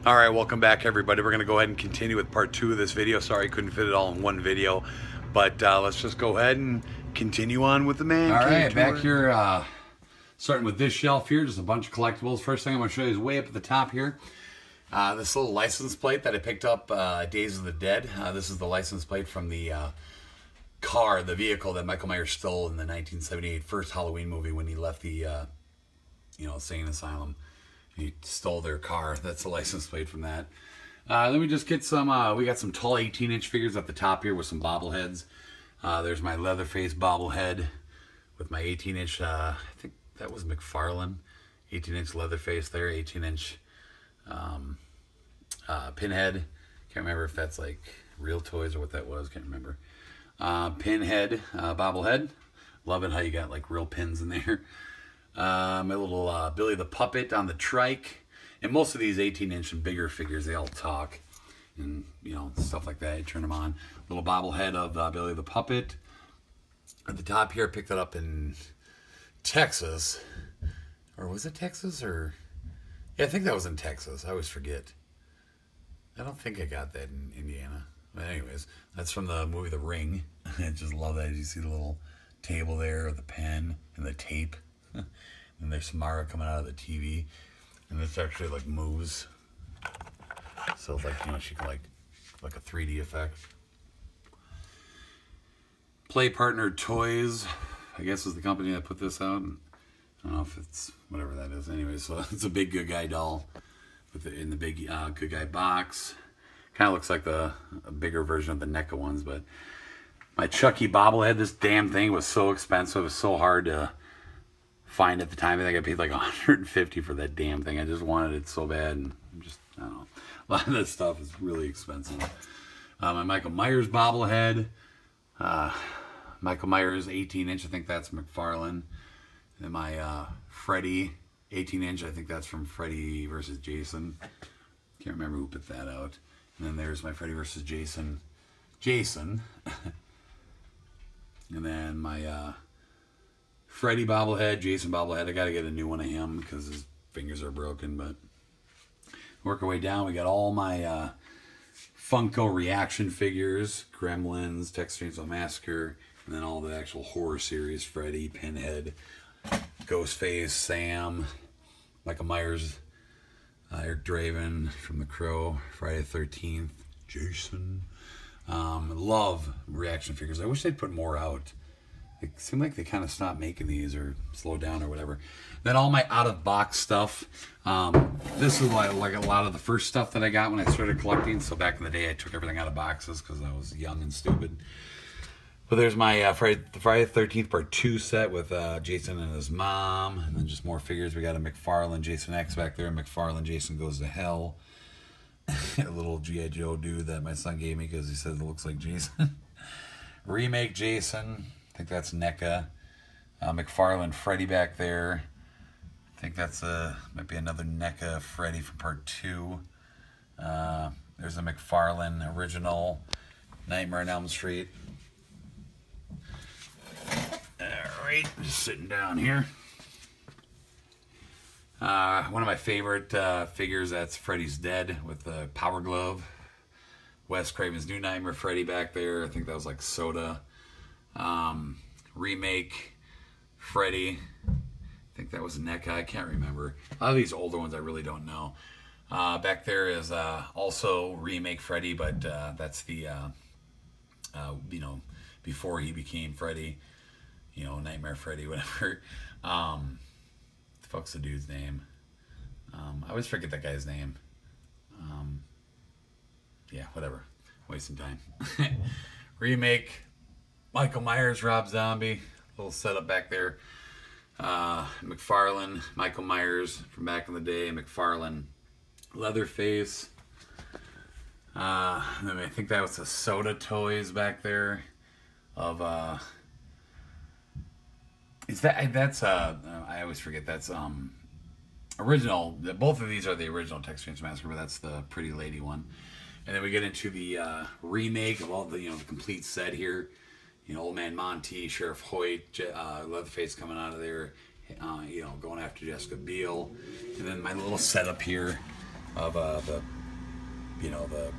All right, welcome back, everybody. We're going to go ahead and continue with part 2 of this video. Sorry, I couldn't fit it all in one video, but let's just go ahead and continue on with the man cave. All right, tour. back here, starting with this shelf here, just a bunch of collectibles. First thing I'm going to show you is way up at the top here. This little license plate that I picked up Days of the Dead. This is the license plate from the car, the vehicle that Michael Myers stole in the 1978 first Halloween movie when he left the, insane asylum. He stole their car. That's the license plate from that. Then we just get some, we got some tall 18-inch figures at the top here with some bobbleheads. There's my Leatherface bobblehead with my 18-inch, I think that was McFarlane. 18-inch Leatherface there, 18-inch Pinhead. Can't remember if that's like Real Toys or what that was. Can't remember. Pinhead bobblehead. Love it how you got like real pins in there. My little Billy the Puppet on the trike. And most of these 18-inch and bigger figures, they all talk. And, stuff like that. You turn them on. Little bobblehead of Billy the Puppet. At the top here, I picked it up in Texas. Or was it Texas? Or yeah, I think that was in Texas. I always forget. I don't think I got that in Indiana. But anyways, that's from the movie The Ring. I just love that. You see the little table there, the pen, and the tape. And there's Samara coming out of the TV. And this actually like moves. So it's like, she can like a 3D effect. Play Partner Toys, I guess is the company that put this out. I don't know if it's whatever that is. Anyway, so it's a big good guy doll in the big good guy box. Kind of looks like a bigger version of the NECA ones, but my Chucky bobblehead, this damn thing was so expensive. It was so hard to find at the time. I think I paid like $150 for that damn thing. I just wanted it so bad, and I don't know. A lot of this stuff is really expensive. My Michael Myers bobblehead. Michael Myers 18-inch, I think that's McFarlane. And my Freddy 18-inch, I think that's from Freddy versus Jason. Can't remember who put that out. And then there's my Freddy versus Jason. And then my Freddy bobblehead, Jason bobblehead. I got to get a new one of him because his fingers are broken. But work our way down. We got all my Funko reaction figures, Gremlins, Texas Chainsaw Massacre, and then all the actual horror series: Freddy, Pinhead, Ghostface, Sam, Michael Myers, Eric Draven from The Crow, Friday the 13th, Jason. Love reaction figures. I wish they'd put more out. It seemed like they kind of stopped making these or slowed down or whatever. Then all my out-of-box stuff. This is like a lot of the first stuff that I got when I started collecting. So back in the day, I took everything out of boxes because I was young and stupid. But there's my Friday the 13th Part 2 set with Jason and his mom. And then just more figures. We got a McFarlane Jason X back there. McFarlane Jason Goes to Hell. A little G.I. Joe dude that my son gave me because he said it looks like Jason. Remake Jason. I think that's NECA. McFarlane Freddy back there. I think that's might be another NECA Freddy from Part 2. There's a McFarlane original Nightmare on Elm Street. Alright, just sitting down here. One of my favorite figures, that's Freddy's Dead with the Power Glove. Wes Craven's New Nightmare Freddy back there. I think that was like Soda. Remake Freddy. I think that was NECA. I can't remember. A lot of these older ones I really don't know. Back there is also Remake Freddy, but that's the before he became Freddy. Nightmare Freddy, whatever. The fuck's the dude's name? I always forget that guy's name. Yeah, whatever. Wasting time. Remake Michael Myers, Rob Zombie. Little setup back there. McFarlane, Michael Myers from back in the day. McFarlane Leatherface. I think that was the Soda Toys back there. I always forget that's original. Both of these are the original Texas Chainsaw Massacre, but that's the Pretty Lady one. And then we get into the remake of all the the complete set here. Old Man Monty, Sheriff Hoyt, Leatherface coming out of there, going after Jessica Biel. And then my little setup here of the, you know, the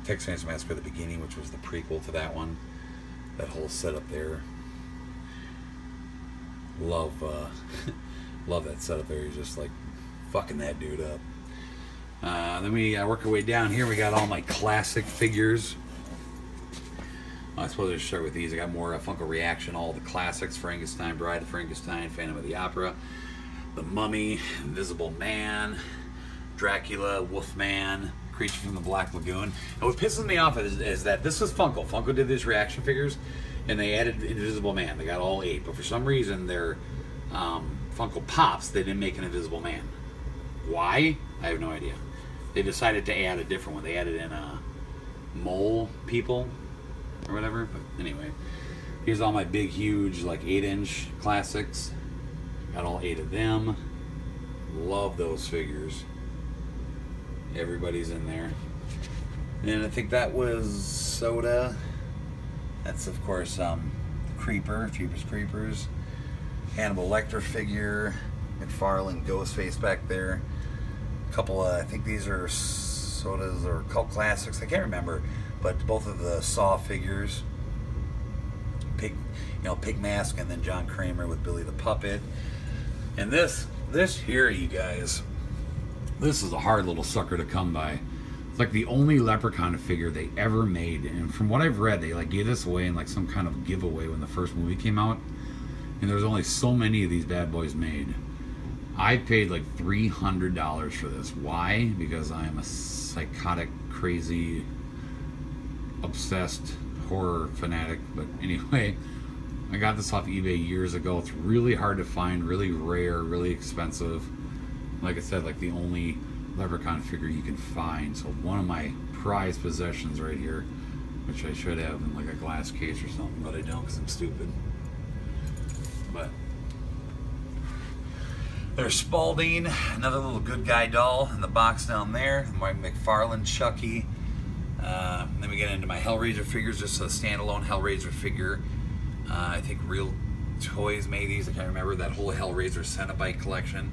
Texas Chainsaw Massacre at the beginning, which was the prequel to that one. That whole setup there. Love love that setup there. He's just like fucking that dude up. Then we work our way down here. We got all my classic figures. I suppose I should start with these. I got more Funko Reaction, all the classics: Frankenstein, Bride of Frankenstein, Phantom of the Opera, The Mummy, Invisible Man, Dracula, Wolfman, Creature from the Black Lagoon. And what pisses me off is that this is Funko. Funko did these reaction figures, and they added Invisible Man. They got all 8, but for some reason their Funko Pops, they didn't make an Invisible Man. Why? I have no idea. They decided to add a different one. They added in mole people or whatever. But anyway, here's all my big, huge, like 8-inch classics. Got all 8 of them. Love those figures. Everybody's in there. And I think that was Soda. That's, of course, Creeper, Jeepers Creepers. Hannibal Lecter figure. McFarlane Ghostface back there. A couple of, I think these are Sodas or Cult Classics. I can't remember. But both of the Saw figures. Pig Mask, and then John Kramer with Billy the Puppet. And this here, you guys, this is a hard little sucker to come by. It's like the only Leprechaun figure they ever made, and from what I've read, they like gave this away in like some kind of giveaway when the first movie came out, and there's only so many of these bad boys made. I paid like $300 for this. Why? Because I am a psychotic, crazy, obsessed horror fanatic. But anyway, I got this off eBay years ago. It's really hard to find, really rare, really expensive. Like I said, like the only Leprechaun figure you can find. So one of my prized possessions right here, which I should have in like a glass case or something, but I don't because I'm stupid. But there's Spalding, another little good guy doll in the box down there. My McFarlane Chucky. Then we get into my Hellraiser figures, just a standalone Hellraiser figure. I think Real Toys made these. I can't remember that whole Hellraiser Cenobite collection.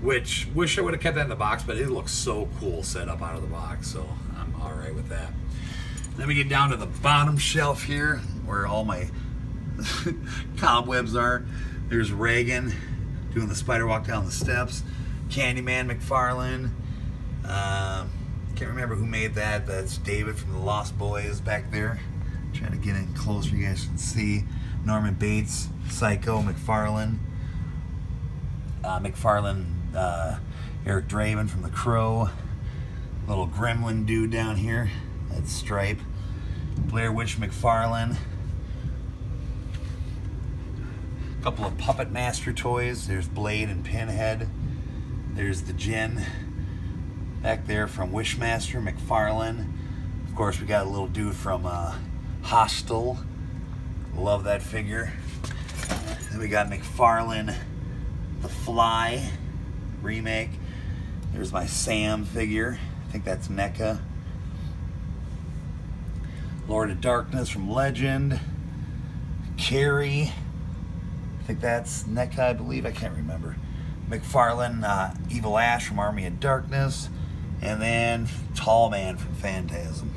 Which, wish I would have kept that in the box, but it looks so cool set up out of the box, so I'm alright with that. Then we get down to the bottom shelf here, where all my cobwebs are. There's Reagan doing the spider walk down the steps. Candyman McFarlane. Can't remember who made that. That's David from the Lost Boys back there. Trying to get in closer, you guys can see. Norman Bates, Psycho, McFarlane. Eric Draven from The Crow. Little gremlin dude down here. That's Stripe. Blair Witch McFarlane. A couple of Puppet Master toys. There's Blade and Pinhead. There's the Djinn back there from Wishmaster McFarlane. Of course, we got a little dude from Hostel. Love that figure. Then we got McFarlane The Fly remake. There's my Sam figure. I think that's NECA. Lord of Darkness from Legend. Carrie. I think that's NECA, I believe. I can't remember. McFarlane Evil Ash from Army of Darkness. And then Tall Man from Phantasm.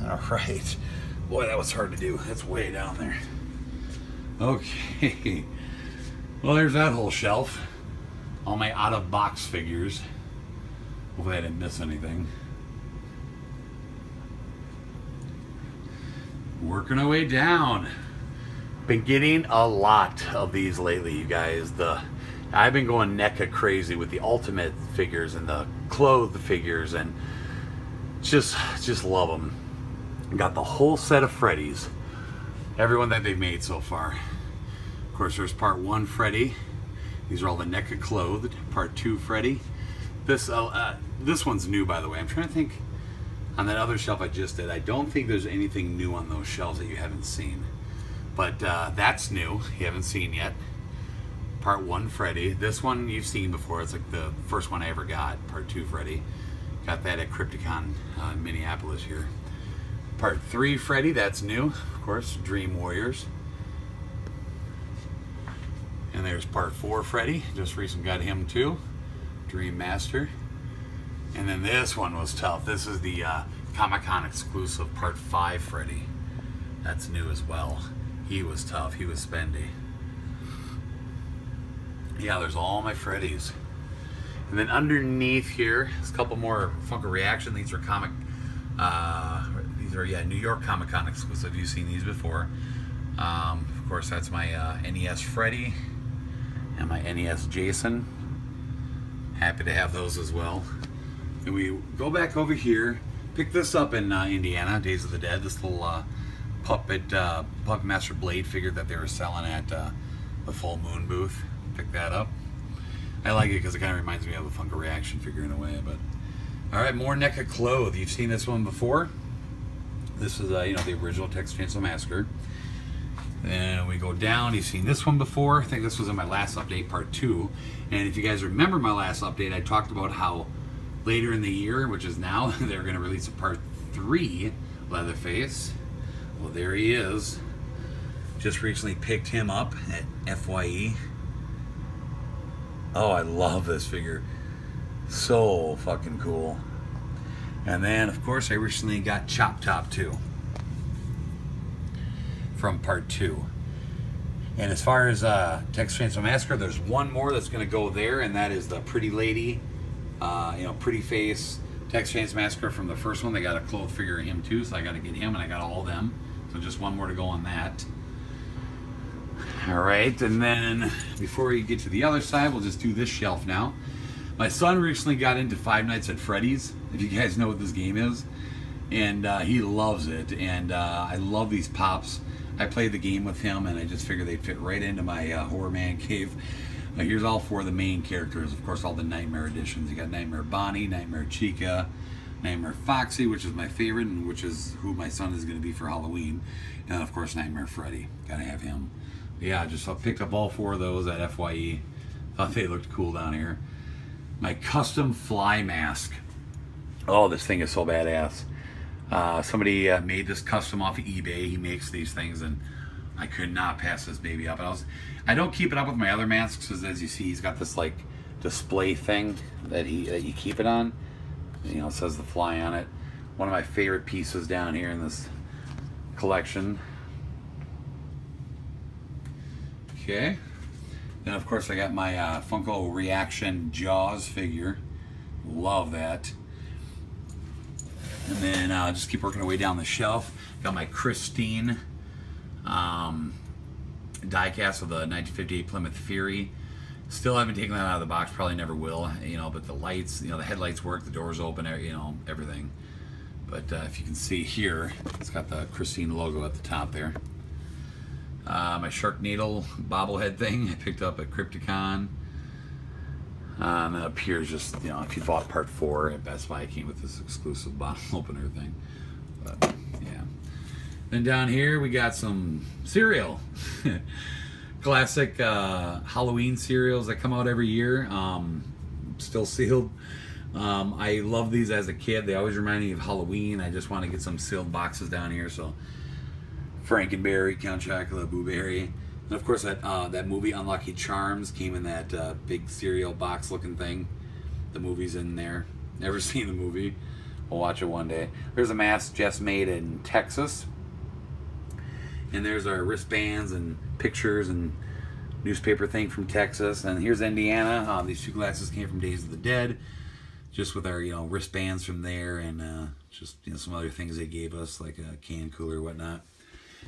Alright. Boy, that was hard to do. That's way down there. Okay. Well, there's that whole shelf. All my out-of-box figures. Hopefully I didn't miss anything. Working our way down. Been getting a lot of these lately, you guys. I've been going NECA crazy with the Ultimate figures and the clothed figures, and just love them. Got the whole set of Freddy's. Everyone that they've made so far. Of course, there's part 1 Freddy. These are all the NECA clothed. Part 2 Freddy. This one's new, by the way. I'm trying to think. On that other shelf I just did, I don't think there's anything new on those shelves that you haven't seen. But that's new. You haven't seen yet. Part 1 Freddy. This one you've seen before. It's like the first one I ever got. Part 2 Freddy. Got that at Crypticon in Minneapolis here. Part 3 Freddy. That's new. Of course, Dream Warriors. And there's part 4 Freddy. Just recently got him too. Dream Master. And then this one was tough. This is the Comic-Con exclusive Part 5 Freddy. That's new as well. He was tough. He was spendy. Yeah, there's all my Freddys. And then underneath here, there's a couple more Funko Reaction. These are New York Comic-Con exclusive. You've seen these before. Of course, that's my NES Freddy and my NES Jason. Happy to have those as well. And we go back over here. Picked this up in Indiana, Days of the Dead. This little Puppet Master Blade figure that they were selling at the Full Moon booth. Picked that up. I like it because it kind of reminds me of a Funko Reaction figure in a way. But all right, more NECA clothes. You've seen this one before. This is the original Texas Chainsaw Massacre. And we go down. You've seen this one before. I think this was in my last update, Part 2. And if you guys remember my last update, I talked about how later in the year, which is now, they're going to release a Part 3 Leatherface. Well, there he is. Just recently picked him up at FYE. Oh, I love this figure. So fucking cool. And then, of course, I recently got Chop Top 2 from Part 2. And as far as Texas Chainsaw Massacre, there's one more that's going to go there, and that is the Pretty Lady, Pretty Face Texas Chainsaw Massacre from the first one. They got a clothed figure of him too, so I got to get him, and I got all of them. So just one more to go on that. All right, and then before we get to the other side, we'll just do this shelf now. My son recently got into Five Nights at Freddy's, if you guys know what this game is, and he loves it. And I love these pops. I played the game with him, and I just figured they'd fit right into my Horror Man cave. Here's all four of the main characters. Of course, all the Nightmare editions. You got Nightmare Bonnie, Nightmare Chica, Nightmare Foxy, which is my favorite, and which is who my son is going to be for Halloween. And of course, Nightmare Freddy. Gotta have him. Yeah, just picked up all four of those at FYE. Thought they looked cool down here. My custom fly mask. Oh, this thing is so badass. Somebody made this custom off of eBay. He makes these things, and I could not pass this baby up. I don't keep it up with my other masks, because as you see, he's got this like display thing that you keep it on. It says the fly on it. One of my favorite pieces down here in this collection. Okay. Then of course I got my Funko Reaction Jaws figure. Love that. And then just keep working our way down the shelf. Got my Christine diecast of the 1958 Plymouth Fury. Still haven't taken that out of the box. Probably never will. But the lights, the headlights work, the doors open, everything. But if you can see here, it's got the Christine logo at the top there. My Sharknado bobblehead thing I picked up at Crypticon. And then up here is just, if you bought Part 4 at Best Buy, it came with this exclusive bottle opener thing. But, yeah. Then down here, we got some cereal. Classic Halloween cereals that come out every year. Still sealed. I love these as a kid. They always remind me of Halloween. I just want to get some sealed boxes down here. So, Frankenberry, Count Chocula, Boo Berry. And of course that movie Unlucky Charms came in that big cereal box looking thing. The movie's in there. Never seen the movie. We'll watch it one day. There's a mask just made in Texas. And there's our wristbands and pictures and newspaper thing from Texas. And here's Indiana. These two glasses came from Days of the Dead. Just with our wristbands from there, and just some other things they gave us, like a can cooler or whatnot.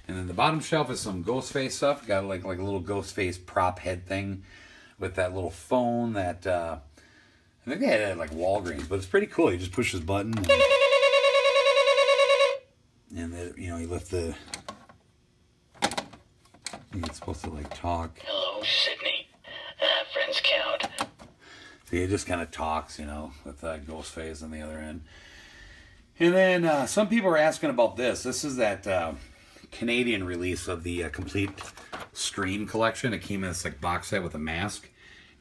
And then the bottom shelf is some Ghostface stuff. Got like a little Ghostface prop head thing with that little phone that I think they had it at like Walgreens, but it's pretty cool. You just push this button, and then you lift the. It's supposed to like talk. Hello, Sydney. Friends count. See, it just kind of talks, with Ghostface on the other end. And then some people are asking about this. This is that Canadian release of the complete Scream collection. It came in this like box set with a mask,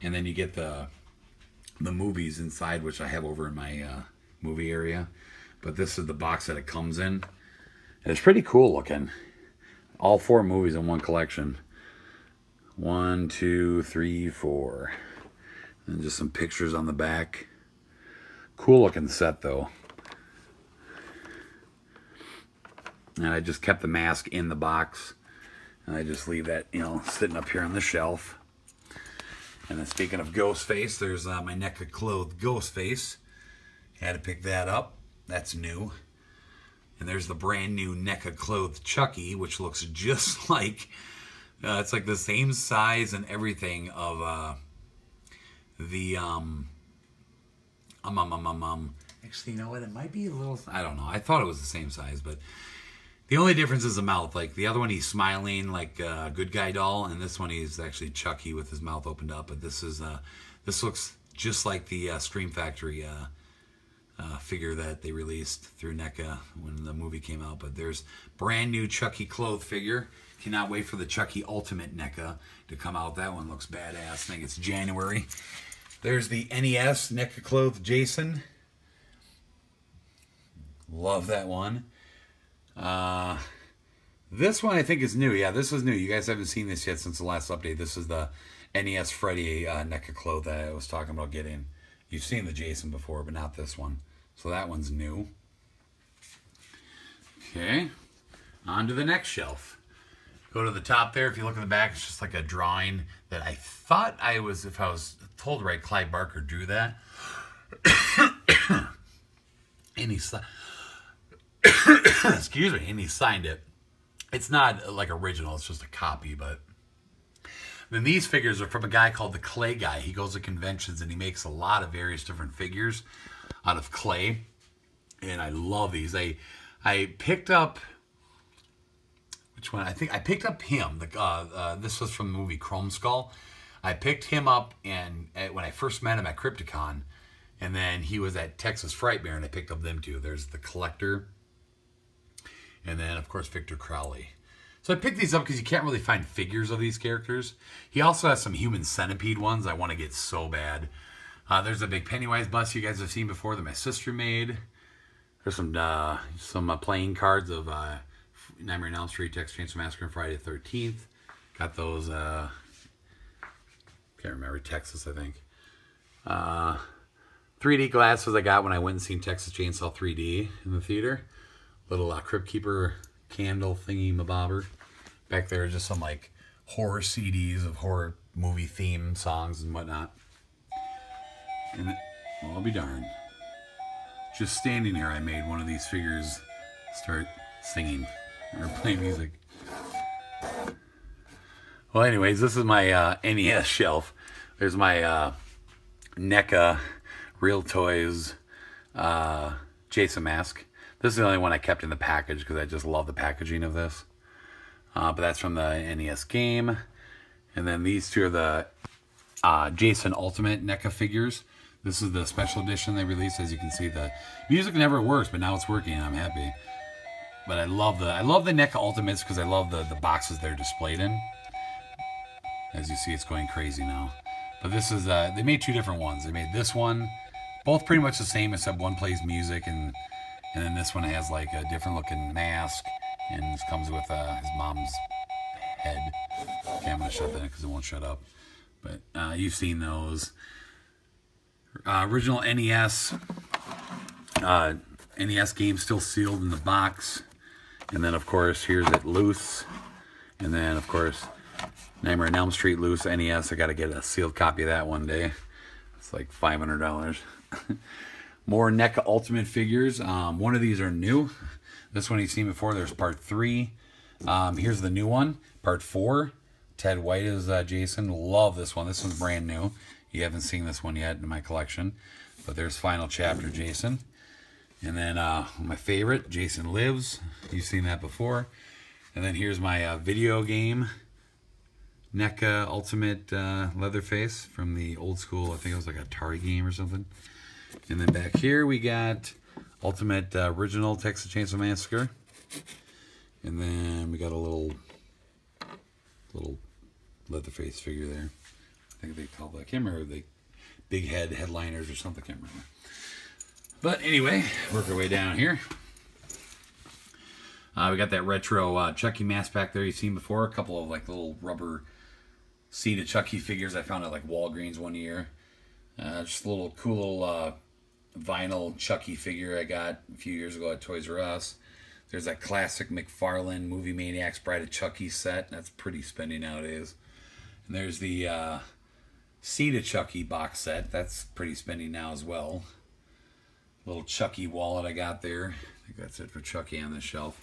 and then you get the movies inside, which I have over in my movie area. But this is the box that it comes in. And it's pretty cool looking. All 4 movies in one collection. 1, 2, 3, 4. And just some pictures on the back. Cool looking set though. And I just kept the mask in the box. And I just leave that, you know, sitting up here on the shelf. And then speaking of Ghostface, there's my NECA clothed Ghostface. Had to pick that up. That's new. And there's the brand new NECA clothed Chucky, which looks just like, it's like the same size and everything of the, actually, you know what, it might be a little, I don't know. I thought it was the same size, but the only difference is the mouth. Like the other one, he's smiling like a good guy doll, and this one he's actually Chucky with his mouth opened up. But this is this looks just like the Scream Factory figure that they released through NECA when the movie came out. But there's brand new Chucky clothed figure. Cannot wait for the Chucky Ultimate NECA to come out. That one looks badass. I think it's January. There's the NES NECA clothed Jason. Love that one. This one I think is new. Yeah, this is new. You guys haven't seen this yet since the last update. This is the NES Freddy NECA cloth that I was talking about getting. You've seen the Jason before, but not this one. So that one's new. Okay, on to the next shelf. Go to the top there. If you look in the back, it's just like a drawing that I thought I was, if I was told right, Clyde Barker drew that. And he excuse me, and he signed it. It's not like original, it's just a copy, but then these figures are from a guy called the Clay Guy. He goes to conventions and he makes a lot of various different figures out of clay, and I love these. I picked up, which one? I think I picked up him. This was from the movie Chrome Skull. I picked him up and when I first met him at Crypticon, and then he was at Texas Frightmare, and I picked up them too. There's the Collector, and then, of course, Victor Crowley. So I picked these up because you can't really find figures of these characters. He also has some Human Centipede ones I want to get so bad. There's a big Pennywise bust you guys have seen before that my sister made. There's some playing cards of Nightmare on Elm Street, Texas Chainsaw Massacre, and Friday the 13th. Got those, can't remember, Texas, I think. 3D glasses I got when I went and seen Texas Chainsaw 3D in the theater. Little Crypt Keeper candle thingy mabobber. Back there just some like horror CDs of horror movie theme songs and whatnot. And well, I'll be darned. Just standing here, I made one of these figures start singing or play music. Well, anyways, this is my NES shelf. There's my NECA Real Toys Jason mask. This is the only one I kept in the package because I just love the packaging of this. But that's from the NES game. And then these two are the Jason Ultimate NECA figures. This is the special edition they released. As you can see, the music never works, but now it's working and I'm happy. But I love the NECA Ultimates because I love the boxes they're displayed in. As you see, it's going crazy now. But this is, they made two different ones. They made this one, both pretty much the same except one plays music, and then this one has like a different looking mask, and this comes with his mom's head. Okay, I'm going to shut that because it won't shut up. But you've seen those. Original NES game still sealed in the box. And then, of course, here's it loose. And then, of course, Nightmare on Elm Street loose NES. I got to get a sealed copy of that one day. It's like $500. More NECA Ultimate figures. One of these are new. This one you've seen before. There's part 3. Here's the new one, part 4. Ted White is Jason. Love this one. This one's brand new. You haven't seen this one yet in my collection. But there's Final Chapter Jason. And then my favorite, Jason Lives. You've seen that before. And then here's my video game NECA Ultimate Leatherface from the old school, I think it was like a Atari game or something. And then back here we got Ultimate Original Texas Chainsaw Massacre. And then we got a little Leatherface figure there. I think they call that, I can't remember, the big headliners or something, I can't remember. But anyway, work our way down here. We got that retro Chucky mask back there you've seen before. A couple of like little rubber seated Chucky figures I found at like Walgreens one year. Just a little cool little vinyl Chucky figure I got a few years ago at Toys R Us. There's that classic McFarlane Movie Maniacs Bride of Chucky set. That's pretty spendy nowadays. And there's the Seed of Chucky box set. That's pretty spendy now as well. Little Chucky wallet I got there. I think that's it for Chucky on this shelf.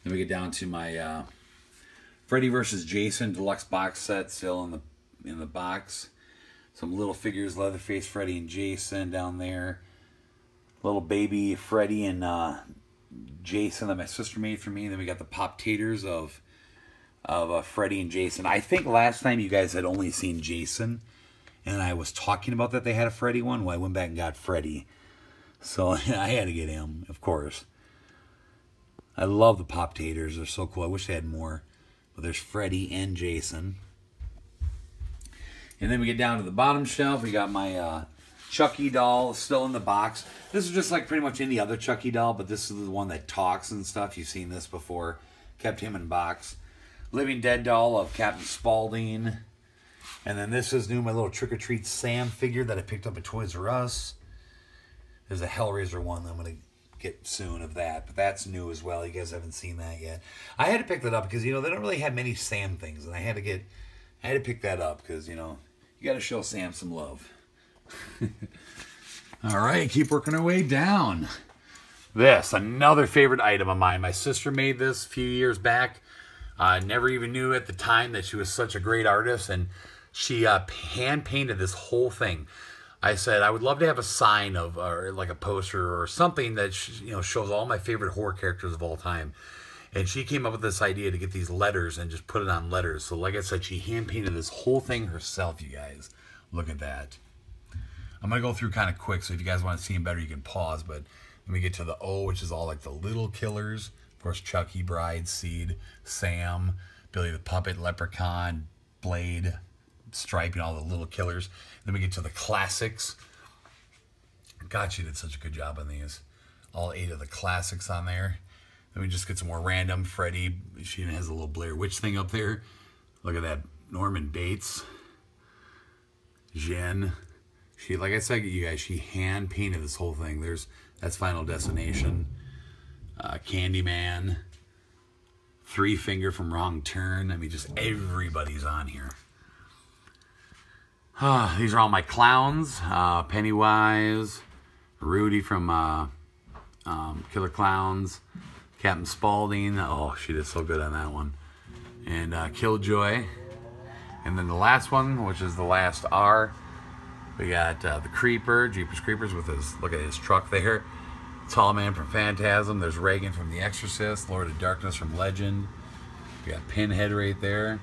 Then we get down to my Freddy vs. Jason deluxe box set still in the box. Some little figures, Leatherface Freddy and Jason down there. Little baby Freddy and Jason that my sister made for me. And then we got the Pop Taters of Freddy and Jason. I think last time you guys had only seen Jason, and I was talking about that they had a Freddy one. Well, I went back and got Freddy. So I had to get him, of course. I love the Pop Taters. They're so cool. I wish they had more. But there's Freddy and Jason. And then we get down to the bottom shelf. We got my Chucky doll still in the box. This is just like pretty much any other Chucky doll, but this is the one that talks and stuff. You've seen this before. Kept him in box. Living Dead doll of Captain Spaulding. And then this is new, my little Trick or Treat Sam figure that I picked up at Toys R Us. There's a Hellraiser one that I'm going to get soon of that, but that's new as well. You guys haven't seen that yet. I had to pick that up because, you know, they don't really have many Sam things, and I had to pick that up because, you know, you got to show Sam some love. All right, keep working our way down. This, another favorite item of mine. My sister made this a few years back. Never even knew at the time that she was such a great artist, and she hand painted this whole thing. I said I would love to have a sign of, or like a poster or something that shows all my favorite horror characters of all time. And she came up with this idea to get these letters and just put it on letters. So like I said, she hand painted this whole thing herself, you guys. Look at that. I'm going to go through kind of quick, so if you guys want to see them better, you can pause. But let me get to the O, which is all like the little killers. Of course, Chucky, Bride, Seed, Sam, Billy the Puppet, Leprechaun, Blade, Stripe, and all the little killers. Then we get to the classics. God, she did such a good job on these. All 8 of the classics on there. Then we just get some more random. Freddy, she has a little Blair Witch thing up there. Look at that. Norman Bates. Jen. She, like I said, you guys, she hand painted this whole thing. That's Final Destination. Candyman. Three Finger from Wrong Turn. I mean, just everybody's on here. These are all my clowns. Pennywise. Rudy from Killer Clowns. Captain Spaulding. Oh, she did so good on that one. And Killjoy. And then the last one, which is the last R, we got the Creeper, Jeepers Creepers with his, look at his truck there. Tall Man from Phantasm. There's Reagan from The Exorcist. Lord of Darkness from Legend. We got Pinhead right there.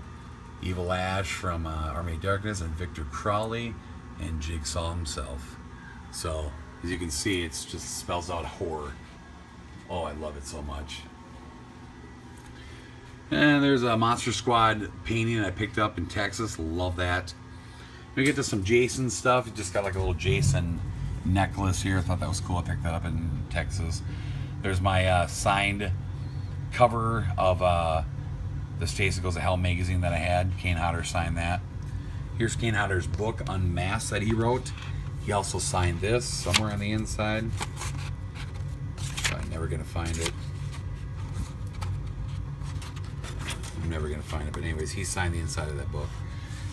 Evil Ash from Army of Darkness. And Victor Crowley. And Jigsaw himself. So, as you can see, it just spells out horror. Oh, I love it so much. And there's a Monster Squad painting I picked up in Texas. Love that. We get to some Jason stuff. It just got like a little Jason necklace here. I thought that was cool. I picked that up in Texas. There's my signed cover of the Stacy Goes to Hell magazine that I had. Kane Hodder signed that. Here's Kane Hodder's book, Unmasked, that he wrote. He also signed this somewhere on the inside. I'm never going to find it. I'm never going to find it. But anyways, he signed the inside of that book.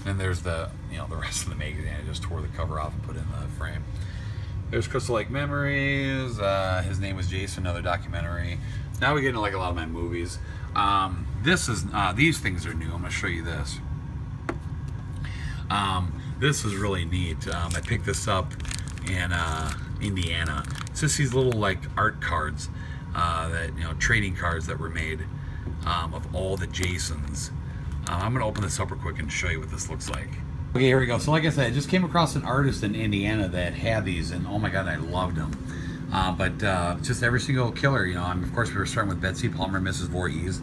And there's the, the rest of the magazine. I just tore the cover off and put it in the frame. There's Crystal Lake Memories. His Name Was Jason, another documentary. Now we get into like a lot of my movies. These things are new. I'm going to show you this. This is really neat. I picked this up in Indiana. It's just these little like art cards, that trading cards that were made of all the Jasons. I'm gonna open this up real quick and show you what this looks like. Okay, here we go. So like I said, I just came across an artist in Indiana that had these, and oh my god, I loved them. But just every single killer, of course we were starting with Betsy Palmer, Mrs. Voorhees,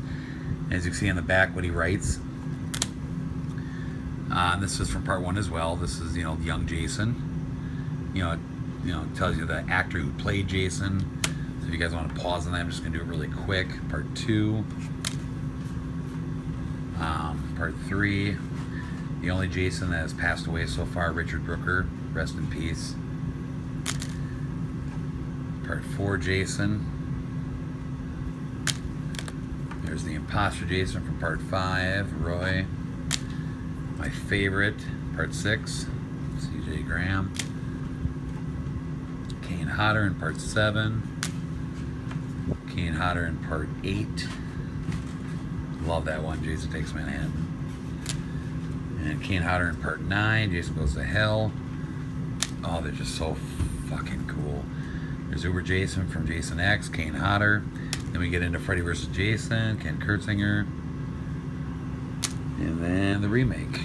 as you can see in the back what he writes. This is from part 1 as well. This is young Jason. It tells you the actor who played Jason. So if you guys want to pause on that, I'm just gonna do it really quick. Part 2. Part 3, the only Jason that has passed away so far, Richard Brooker, rest in peace. Part 4 Jason. There's the Imposter Jason from Part 5, Roy. My favorite, Part 6, C.J. Graham. Kane Hodder in Part 7. Kane Hodder in Part 8. Love that one, Jason Takes Manhattan. And Kane Hodder in Part 9, Jason Goes to Hell. Oh, they're just so fucking cool. There's Uber Jason from Jason X, Kane Hodder. Then we get into Freddy vs. Jason, Ken Kurtzinger. And then the remake,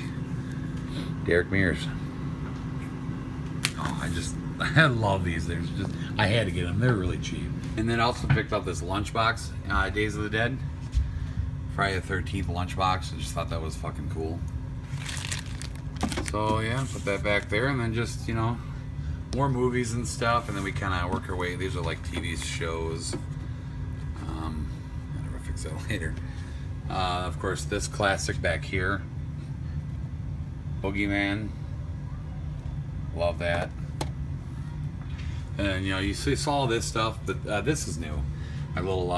Derek Mears. Oh, I love these. There's just, I had to get them. They're really cheap. And then also picked up this lunchbox, Days of the Dead. Friday the 13th lunchbox. I just thought that was fucking cool. So yeah, put that back there, and then just, you know, more movies and stuff, and then we kind of work our way. These are like TV shows. I'll fix that later. Of course, this classic back here, Boogeyman. Love that. And you know, you saw this stuff, but this is new. My little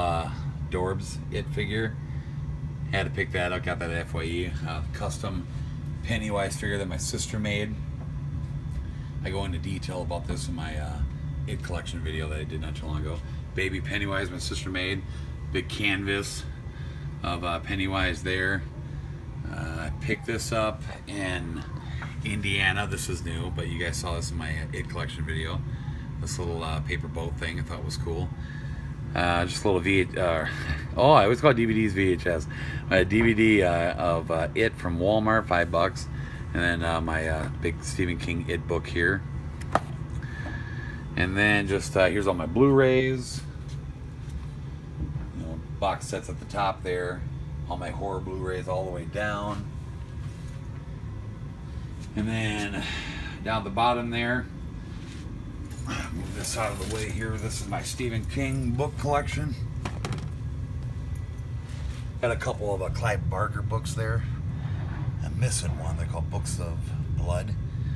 Dorbs It figure. Had to pick that up. Got that at FYE. Custom Pennywise figure that my sister made. I go into detail about this in my It collection video that I did not too long ago. Baby Pennywise my sister made. Big canvas of Pennywise there. I picked this up in Indiana. This is new, but you guys saw this in my It collection video. This little paper boat thing I thought was cool. Just a little oh, I always call DVDs VHS. My DVD of It from Walmart, $5. And then my big Stephen King It book here. And then just here's all my Blu-rays. You know, box sets at the top there. All my horror Blu-rays all the way down. And then down at the bottom there, move this out of the way here. This is my Stephen King book collection. Got a couple of Clive Barker books there. I'm missing one. They're called Books of Blood.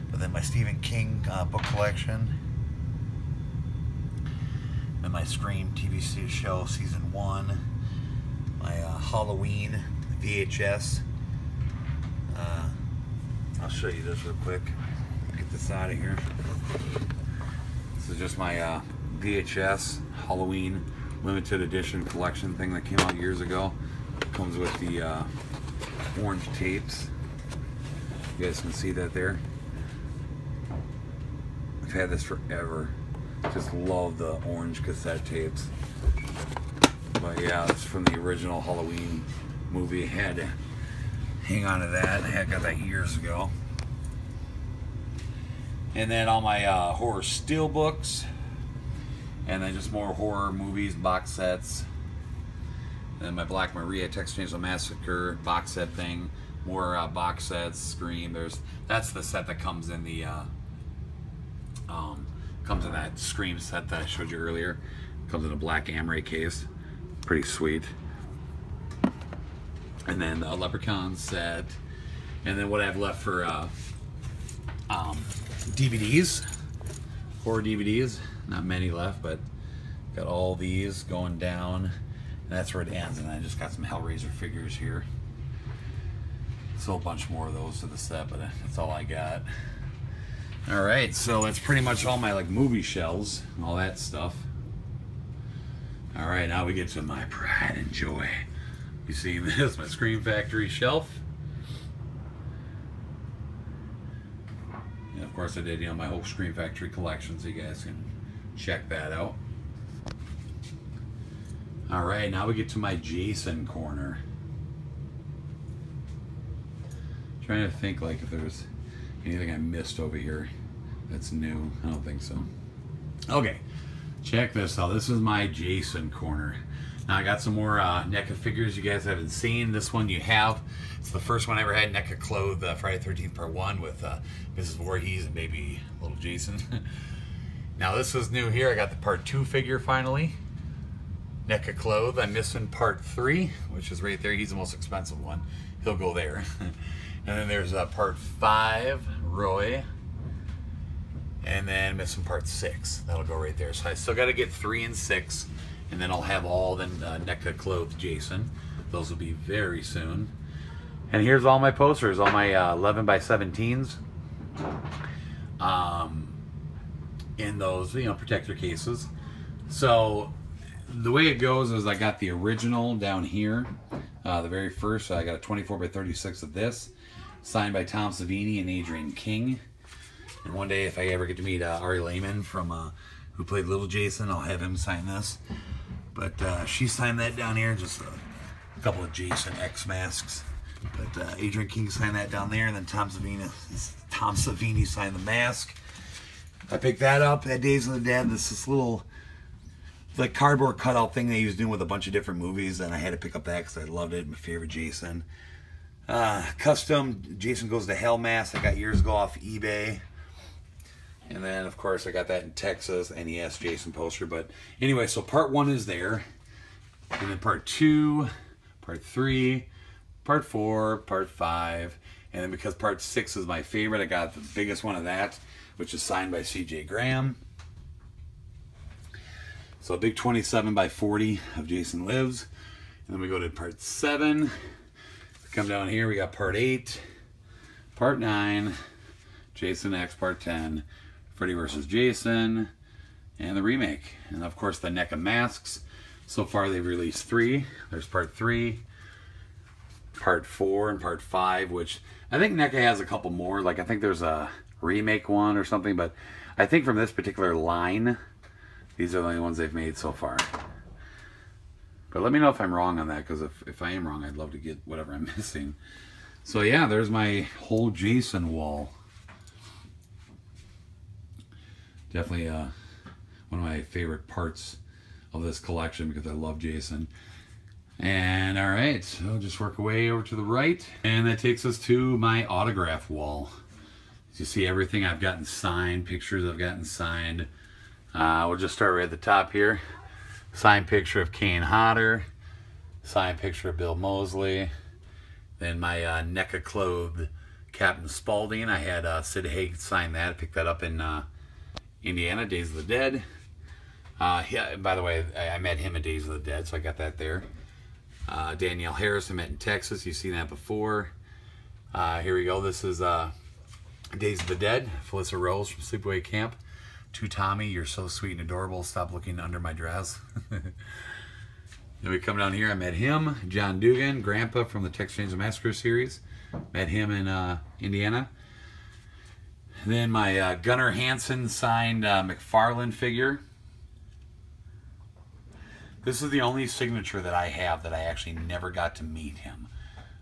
But then my Stephen King book collection. And my Scream TV show season 1. My Halloween VHS. I'll show you this real quick. Get this out of here. This is just my VHS Halloween limited edition collection thing that came out years ago. Comes with the orange tapes. You guys can see that there. I've had this forever. Just love the orange cassette tapes. But yeah, it's from the original Halloween movie. I had to hang on to that. I got that years ago. And then all my horror steel books. And then just more horror movies, box sets. And then my Black Maria, Texas Chainsaw Massacre box set thing. More box sets, Scream. That's the set that comes in the comes in that Scream set that I showed you earlier. Comes in a black Amray case. Pretty sweet. And then the Leprechaun set. And then what I have left for DVDs, horror DVDs. Not many left, but got all these going down. And that's where it ends. And I just got some Hellraiser figures here. So a bunch more of those to the set, but that's all I got. All right, so that's pretty much all my like movie shelves, and all that stuff. All right, now we get to my pride and joy. You see this, my Scream Factory shelf. And of course I did, you know, my whole Scream Factory collection, so you guys can check that out. All right, now we get to my Jason corner. Trying to think like if there's anything I missed over here that's new. I don't think so. Okay, check this out. This is my Jason corner. Now I got some more NECA figures you guys haven't seen. This one you have. It's the first one I ever had NECA clothed Friday the 13th Part 1 with Mrs. Voorhees and baby little Jason. Now this is new here. I got the Part 2 figure finally. NECA clothed. I'm missing Part 3, which is right there. He's the most expensive one. He'll go there. And then there's Part 5, Roy. And then missing part 6. That'll go right there. So I still got to get 3 and 6. And then I'll have all the NECA clothed Jason. Those will be very soon. And here's all my posters, all my 11 by 17s. In those, you know, protector cases. So the way it goes is I got the original down here, the very first. I got a 24 by 36 of this, signed by Tom Savini and Adrian King. And one day, if I ever get to meet Ari Lehman from who played Little Jason, I'll have him sign this. But she signed that down here, just a couple of Jason X masks. But Adrian King signed that down there, and then Tom Savini signed the mask. I picked that up at Days of the Dead. This little like cardboard cutout thing that he was doing with a bunch of different movies, and I had to pick up that because I loved it. My favorite Jason. Custom Jason Goes to Hell mask I got years ago off eBay. And then, of course, I got that in Texas, NES Jason poster. But anyway, so part 1 is there. And then part 2, part 3, part 4, part 5. And then because part 6 is my favorite, I got the biggest one of that, which is signed by C.J. Graham. So a big 27 by 40 of Jason Lives. And then we go to part 7. We come down here, we got part 8, part 9, Jason X, part 10, Freddy vs. Jason, and the remake. And of course the NECA masks. So far they've released 3. There's part 3, part 4, and part 5, which I think NECA has a couple more. Like I think there's a remake one or something, but I think from this particular line, these are the only ones they've made so far. But let me know if I'm wrong on that, because if I am wrong, I'd love to get whatever I'm missing. So yeah, there's my whole Jason wall. Definitely one of my favorite parts of this collection because I love Jason. And all right, so just work away over to the right, and that takes us to my autograph wall. You see everything I've gotten signed, pictures I've gotten signed. We'll just start right at the top here. Signed picture of Kane Hodder. Signed picture of Bill Moseley. Then my NECA clothed Captain Spaulding. I had Sid Haig sign that. I picked that up in Indiana, Days of the Dead. Yeah, by the way, I met him at Days of the Dead, so I got that there. Danielle Harris I met in Texas. You've seen that before. Here we go. This is Days of the Dead. Felissa Rose from Sleepaway Camp. To Tommy, you're so sweet and adorable. Stop looking under my dress. Then we come down here. I met him. John Dugan, Grandpa from the Texas Chainsaw Massacre series. Met him in Indiana. Then my Gunnar Hansen signed McFarlane figure. This is the only signature that I have that I actually never got to meet him.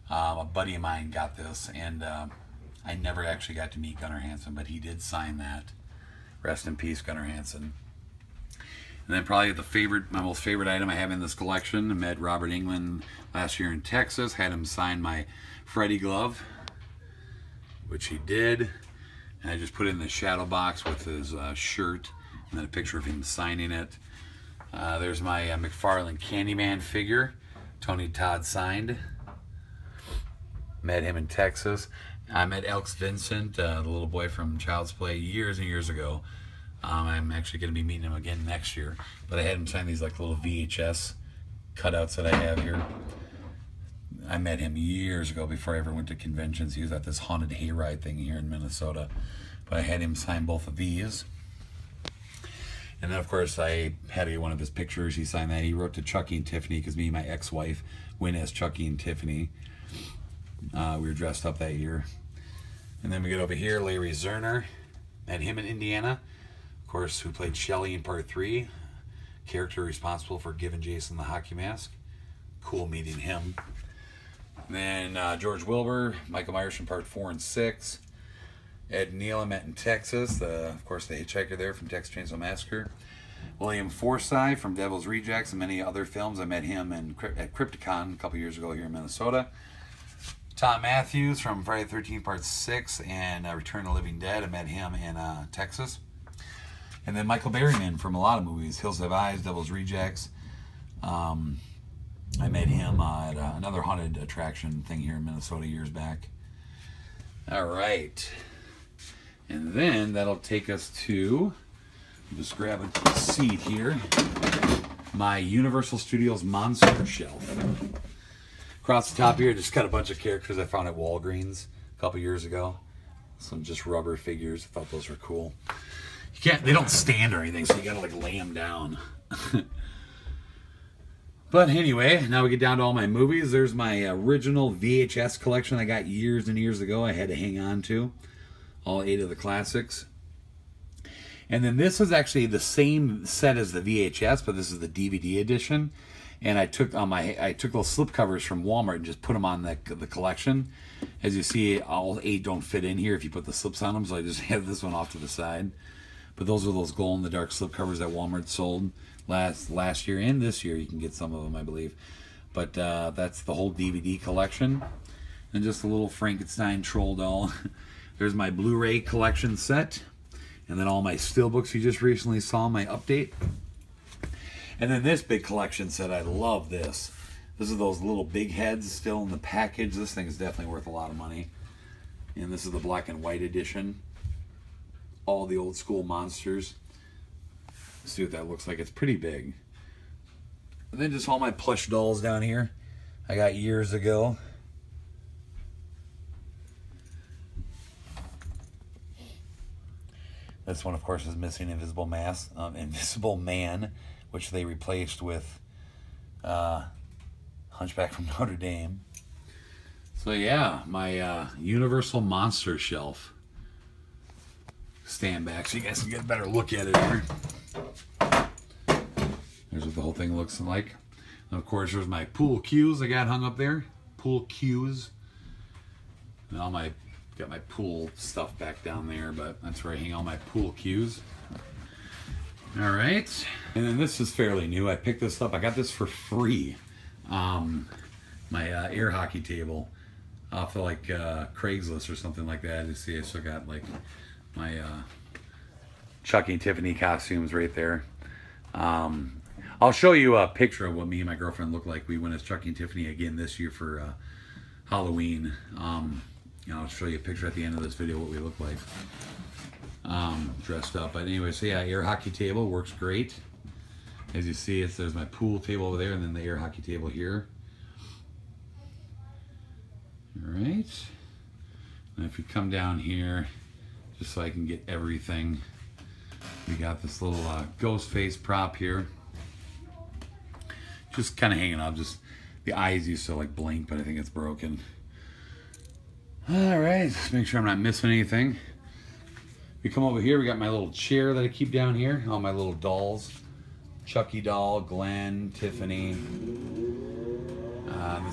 A buddy of mine got this, and I never actually got to meet Gunnar Hansen, but he did sign that. Rest in peace, Gunnar Hansen. And then probably my most favorite item I have in this collection. I met Robert Englund last year in Texas. Had him sign my Freddy glove, which he did. And I just put it in the shadow box with his shirt, and then a picture of him signing it. There's my McFarlane Candyman figure. Tony Todd signed. Met him in Texas. I met Elks Vincent, the little boy from Child's Play, years and years ago. I'm actually going to be meeting him again next year. But I had him sign these like little VHS cutouts that I have here. I met him years ago before I ever went to conventions. He was at this haunted hayride thing here in Minnesota. But I had him sign both of these. And then, of course, I had to get one of his pictures. He signed that. He wrote to Chucky and Tiffany because me and my ex-wife went as Chucky and Tiffany. We were dressed up that year. And then we get over here, Larry Zerner. Met him in Indiana. Of course, who played Shelly in part 3. Character responsible for giving Jason the hockey mask. Cool meeting him. And then George Wilbur, Michael Myers from part 4 and 6. Ed Neal I met in Texas. Of course, the hitchhiker there from Texas Chainsaw Massacre. William Forsythe from Devil's Rejects and many other films. I met him at Crypticon a couple years ago here in Minnesota. Tom Matthews from Friday the 13th Part 6 and Return of the Living Dead. I met him in Texas. And then Michael Berryman from a lot of movies. Hills Have Eyes, Devil's Rejects. I met him at another haunted attraction thing here in Minnesota years back. All right. And then that'll take us to, just grab a seat here, my Universal Studios Monster Shelf. Across the top here, just got a bunch of characters I found at Walgreens a couple years ago. Some just rubber figures. I thought those were cool. They don't stand or anything, so you gotta like lay them down. But anyway, now we get down to all my movies. There's my original VHS collection I got years and years ago. I had to hang on to all 8 of the classics. And then this is actually the same set as the VHS, but this is the DVD edition. And I took those slip covers from Walmart and just put them on the collection. As you see, all 8 don't fit in here if you put the slips on them, so I just had this one off to the side. But those are those glow-in-the-dark slip covers that Walmart sold last year and this year. You can get some of them, I believe. But that's the whole DVD collection. And just a little Frankenstein troll doll. There's my Blu-ray collection set. And then all my steelbooks you just recently saw, my update. And then this big collection set, I love this. This is those little big heads still in the package. This thing is definitely worth a lot of money. And this is the black and white edition. All the old school monsters. Let's see what that looks like. It's pretty big. And then just all my plush dolls down here I got years ago. This one, of course, is missing Invisible Man, which they replaced with Hunchback from Notre Dame. So yeah, my Universal Monster Shelf. Stand back so you guys can get a better look at it here. There's what the whole thing looks like. And of course, there's my pool cues I got hung up there. Pool cues. And got my pool stuff back down there, but that's where I hang all my pool cues. All right. And then this is fairly new. I picked this up. I got this for free. My air hockey table off of like Craigslist or something like that. You see, I still got like my Chucky and Tiffany costumes right there. I'll show you a picture of what me and my girlfriend look like. We went as Chucky and Tiffany again this year for Halloween. I'll show you a picture at the end of this video what we look like dressed up. But anyway, so yeah, air hockey table works great. As you see, there's my pool table over there and then the air hockey table here. All right. And if you come down here, just so I can get everything, we got this little ghost face prop here. Just kind of hanging up. Just the eyes used to like blink, but I think it's broken. All right, let's make sure I'm not missing anything. We come over here, we got my little chair that I keep down here. All my little dolls. Chucky doll, Glenn, Tiffany. These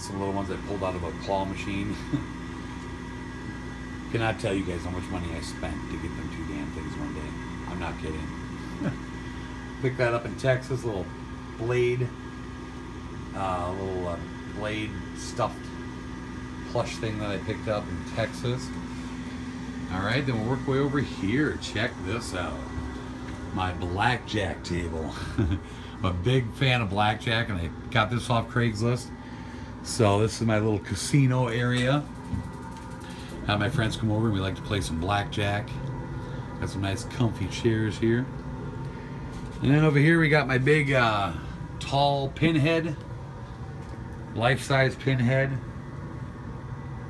are the little ones I pulled out of a claw machine. Cannot tell you guys how much money I spent to get them 2 damn things one day. I'm not kidding. Picked that up in Texas, little blade stuffed plush thing that I picked up in Texas. All right, then we'll work way over here. Check this out. My blackjack table. I'm a big fan of blackjack, and I got this off Craigslist. So this is my little casino area. Have my friends come over and we like to play some blackjack. Got some nice comfy chairs here. And then over here we got my big tall pinhead. Life-size pinhead.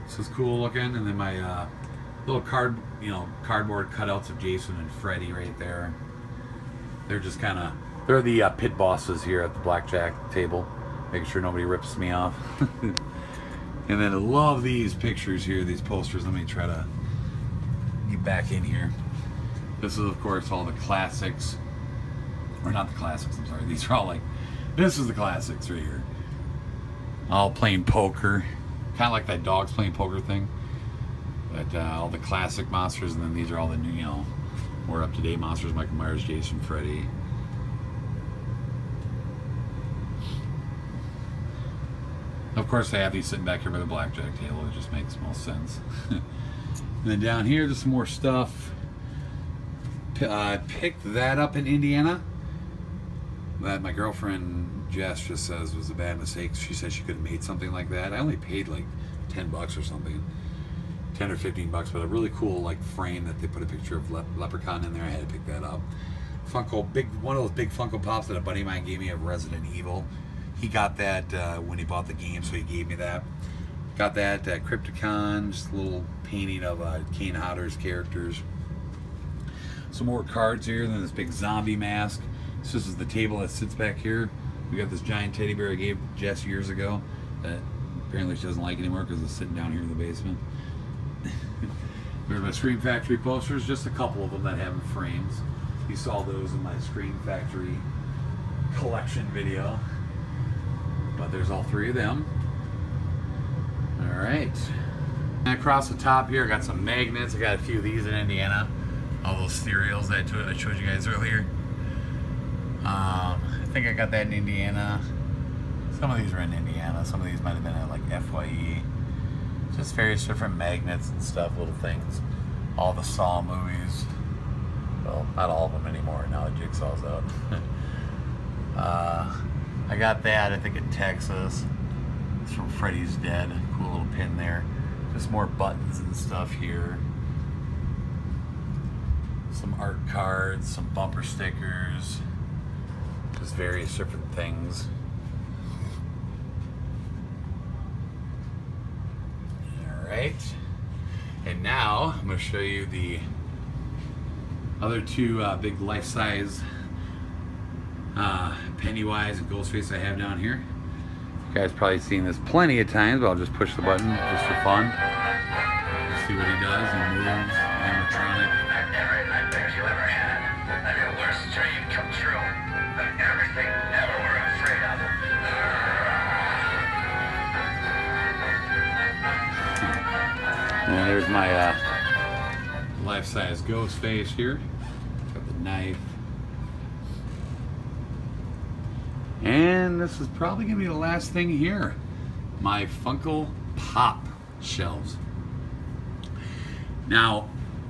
This is cool looking. And then my little cardboard cutouts of Jason and Freddy right there. They're just kind of, they're the pit bosses here at the blackjack table. Making sure nobody rips me off. And then I love these pictures here, these posters. Let me try to get back in here. This is, of course, all the classics. Or not the classics, I'm sorry. These are all like, this is the classics right here. All playing poker. Kind of like that dogs playing poker thing. But all the classic monsters, and then these are all the new, more up-to-date monsters. Michael Myers, Jason, Freddy. Of course, I have these sitting back here by the blackjack table. It just makes most sense. And then down here, just some more stuff. I picked that up in Indiana. That my girlfriend Jess just says was a bad mistake. She said she could have made something like that. I only paid like $10 or something. 10 or 15 bucks, but a really cool like frame that they put a picture of Leprechaun in there. I had to pick that up. Funko, one of those big Funko Pops that a buddy of mine gave me of Resident Evil. He got that when he bought the game, so he gave me that. Got that Crypticon, just a little painting of Kane Hodder's characters. Some more cards here, then this big zombie mask. This is the table that sits back here. We got this giant teddy bear I gave Jess years ago that apparently she doesn't like anymore because it's sitting down here in the basement. There's my Scream Factory posters, just a couple of them that have frames. You saw those in my Scream Factory collection video. But there's all three of them. Alright. And across the top here, I got some magnets. I got a few of these in Indiana. All those cereals that I showed you guys earlier. I think I got that in Indiana. Some of these were in Indiana. Some of these might have been at like FYE. Just various different magnets and stuff, little things. All the Saw movies. Well, not all of them anymore. Now the Jigsaw's out. I got that, I think in Texas. It's from Freddy's Dead. Cool little pin there. Just more buttons and stuff here. Some art cards, some bumper stickers. Just various different things. Alright. And now I'm going to show you the other two big life-size Pennywise and Ghostface I have down here. You guys probably seen this plenty of times, but I'll just push the button just for fun. See what he does. He moves, animatronic. Every nightmare you ever had, and your worst dream come true. Everything ever were afraid of. And there's my life-size Ghostface here. Got the knife. And this is probably going to be the last thing here. My Funko Pop shelves. Now,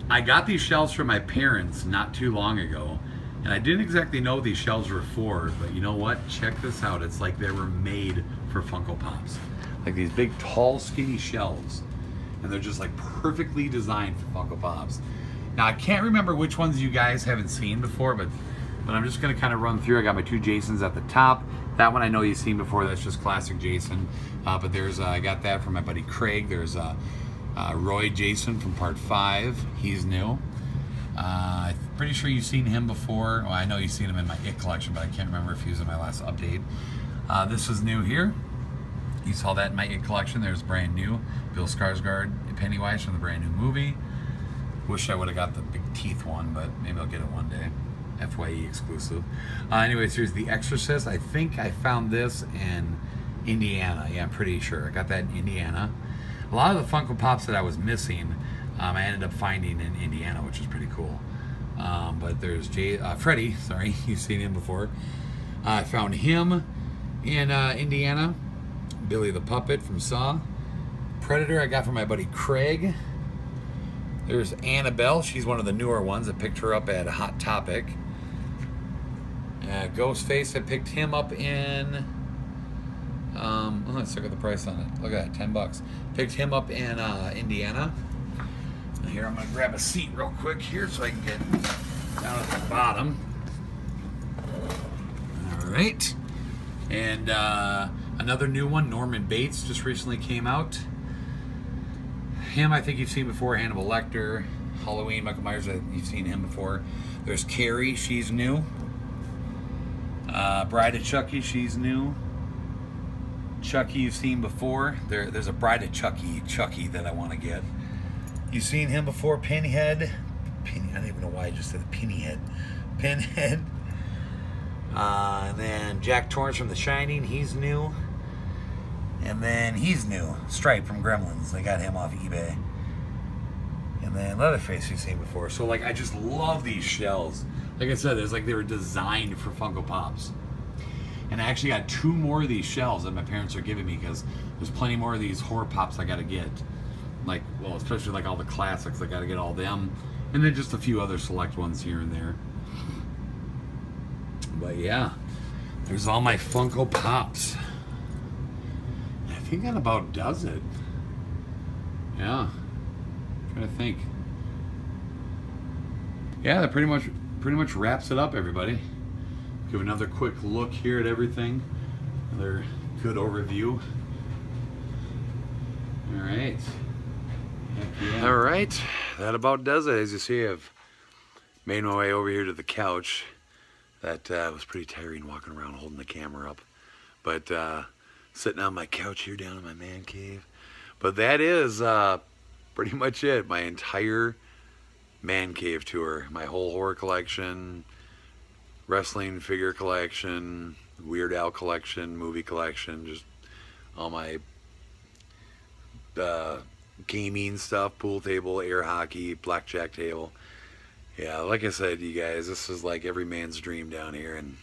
I got these shelves from my parents not too long ago. And I didn't exactly know what these shelves were for. But you know what? Check this out. It's like they were made for Funko Pops. Like these big, tall, skinny shelves. And they're just like perfectly designed for Funko Pops. Now, I can't remember which ones you guys haven't seen before, but I'm just going to kind of run through. I got my two Jasons at the top. That one I know you've seen before. That's just classic Jason. But there's I got that from my buddy Craig. There's Roy Jason from Part 5. He's new. I'm pretty sure you've seen him before. Well, I know you've seen him in my It collection, but I can't remember if he was in my last update. This is new here. You saw that in my It collection. There's brand new. Bill Skarsgård, Pennywise from the brand new movie. Wish I would have got the big teeth one, but maybe I'll get it one day. FYE exclusive. Anyways, here's The Exorcist. I think I found this in Indiana. Yeah, I'm pretty sure. I got that in Indiana. A lot of the Funko Pops that I was missing, I ended up finding in Indiana, which is pretty cool. But there's Freddy. Sorry, you've seen him before. I found him in Indiana. Billy the Puppet from Saw. Predator I got from my buddy Craig. There's Annabelle. She's one of the newer ones. I picked her up at Hot Topic. Ghostface, I picked him up in... let's look at the price on it. Look at that, $10. Picked him up in Indiana. And here, I'm going to grab a seat real quick here so I can get down at the bottom. Alright. And another new one, Norman Bates, just recently came out. Him, I think you've seen before. Hannibal Lecter, Halloween, Michael Myers, you've seen him before. There's Carrie, she's new. Bride of Chucky, she's new. Chucky, you've seen before. There's a Bride of Chucky that I want to get. You've seen him before. Pinhead. I don't even know why I just said Pinhead. Pinhead. And then Jack Torrance from The Shining, he's new. And then he's new. Stripe from Gremlins. They got him off eBay. And then Leatherface you've seen before. So like I just love these shells. Like I said, there's like they were designed for Funko Pops. And I actually got 2 more of these shells that my parents are giving me because there's plenty more of these horror pops I gotta get. Like, well, especially like all the classics, I gotta get all them. And then just a few other select ones here and there. But yeah, there's all my Funko Pops. I think that about does it. Yeah. trying to think. Yeah, that pretty much wraps it up, everybody. Give another quick look here at everything. Another good overview. All right. Yeah. All right, that about does it. As you see, I've made my way over here to the couch. That was pretty tiring walking around holding the camera up. But sitting on my couch here down in my man cave. But that is pretty much it. My entire man cave tour. My whole horror collection, wrestling figure collection, Weird Al collection, movie collection, just all my gaming stuff, pool table, air hockey, blackjack table. Yeah, like I said, you guys, this is like every man's dream down here, and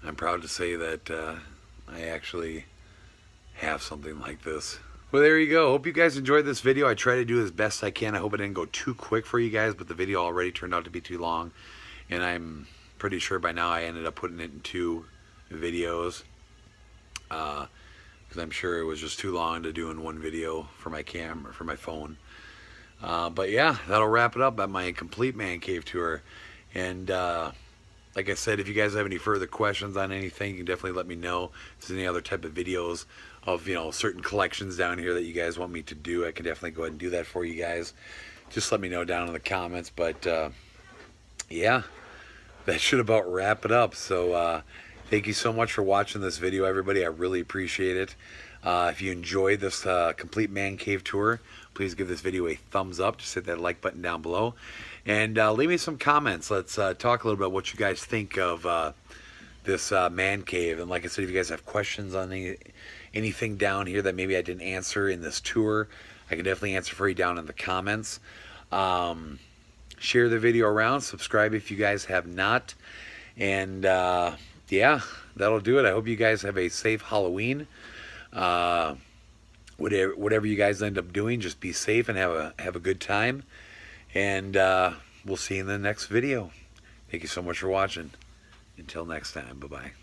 I'm proud to say that I actually have something like this. Well, there you go. Hope you guys enjoyed this video. I try to do as best I can. I hope it didn't go too quick for you guys, but the video already turned out to be too long, and I'm pretty sure by now I ended up putting it in 2 videos. Because I'm sure it was just too long to do in 1 video for my camera, for my phone. But yeah, that'll wrap it up at my complete man cave tour. And like I said, if you guys have any further questions on anything, you can definitely let me know. If there's any other type of videos of, you know, certain collections down here that you guys want me to do, I can definitely go ahead and do that for you guys. Just let me know down in the comments. But yeah, that should about wrap it up. So thank you so much for watching this video, everybody. I really appreciate it. If you enjoyed this complete man cave tour, please give this video a thumbs up. Just hit that like button down below. And leave me some comments. Let's talk a little bit about what you guys think of this man cave. And like I said, if you guys have questions on anything down here that maybe I didn't answer in this tour, I can definitely answer for you down in the comments. Share the video around. Subscribe if you guys have not. And yeah, that'll do it. I hope you guys have a safe Halloween. Whatever you guys end up doing, just be safe and have a good time. And we'll see you in the next video. Thank you so much for watching. Until next time, bye-bye.